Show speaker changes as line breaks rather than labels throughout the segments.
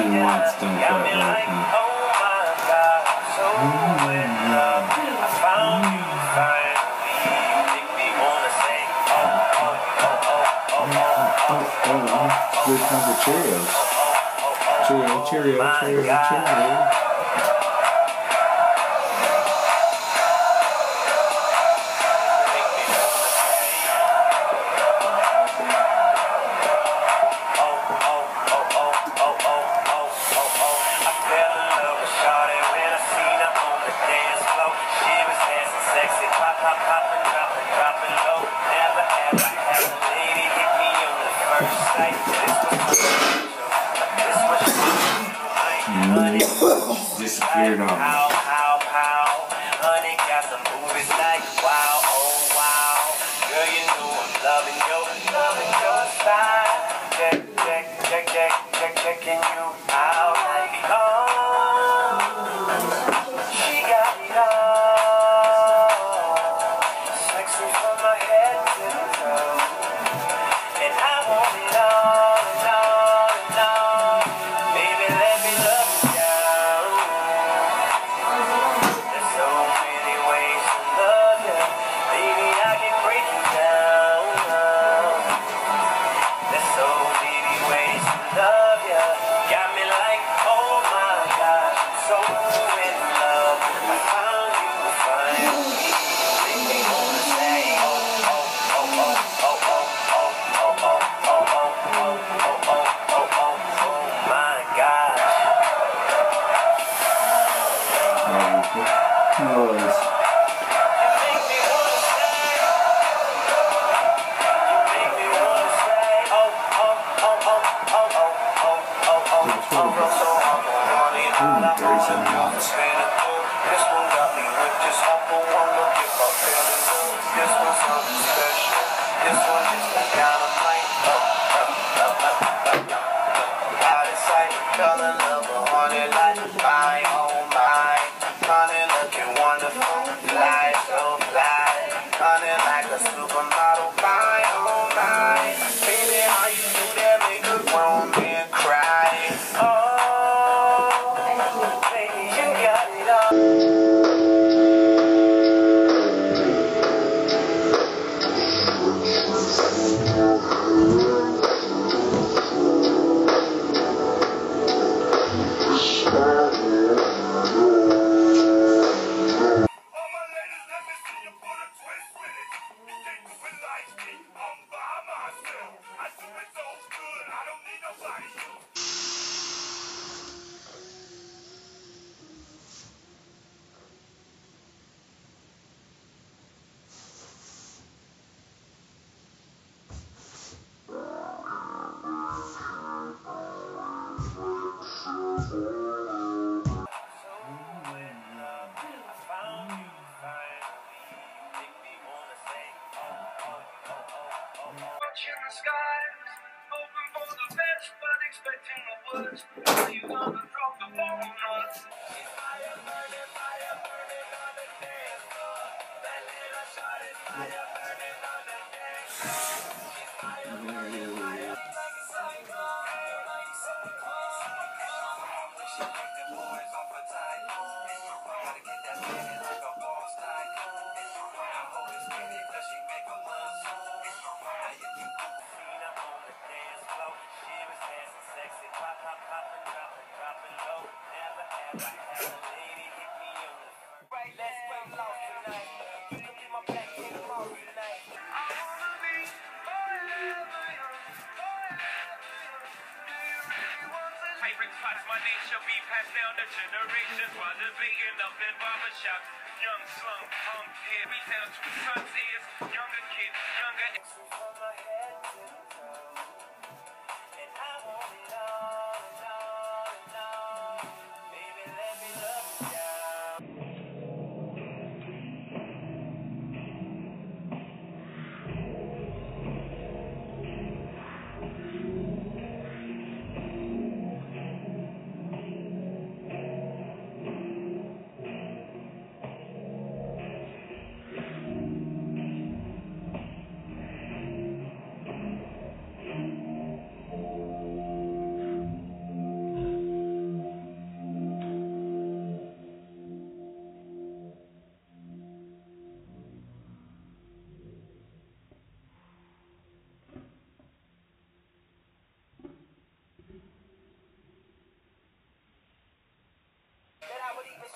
She wants don't fuck right now. Good time for Cheerios. Cheerio. Disappeared on me.
Honey got some movies like wow, oh wow. Girl, you know I'm loving your style. Checking you out like she got it all. Sexy from my head to the toe. And I want it all and all and all. Baby, let me love you down. There's so many ways to love you. Baby, I can break you down. There's so many ways to love you. Got me like, oh my gosh, I'm so in love. I found you finally. Make me wanna say, oh, oh, oh, oh, oh, oh, oh, oh, oh, oh, oh, oh, oh, oh, oh, oh my gosh.
Noise.
Watching the skies, hoping for the best, but expecting the worst. Are you gonna drop the bomb on us? Fire burning on the dance floor. That little shot is fire burning on the dance floor. Fire burning like a cyclone, like a cyclone. She make the boys off a typhoon. Gotta get that baby like a boss tycoon. I hold it steady 'cause she make a monsoon. Favorite spots, my name shall be passed down to generations while debating up in barbershops. Young slum, here we down to sons is younger kids, younger. From my head to the toe, and I want it all and all and all. Baby, let me love you down.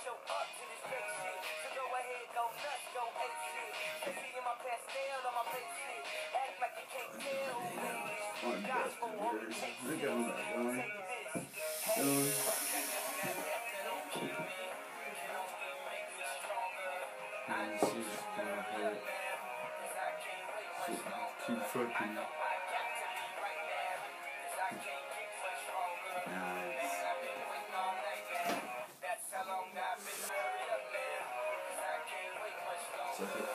show up to this fake shit. So go ahead, go nuts, go ape shit. Sexy in my pastel on my face shit. Act like you can't tell. Gospel, homie, take
Look at him,
this.
And she's gonna hurt. Keep fucking. Nice. Suck it.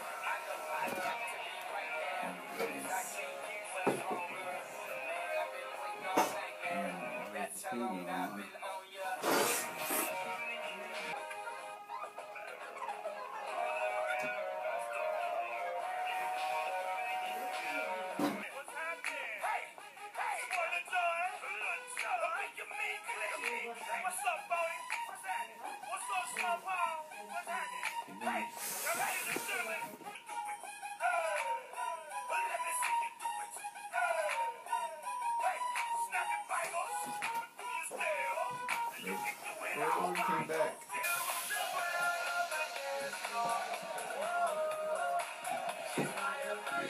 What's up, Bodie? What's happening? What's up, Small Paul? What's happening? Hey, ladies and gentlemen. Let me see you do it. Hey, snap your fingers. Do your style. You can do it.
Oh, he came back.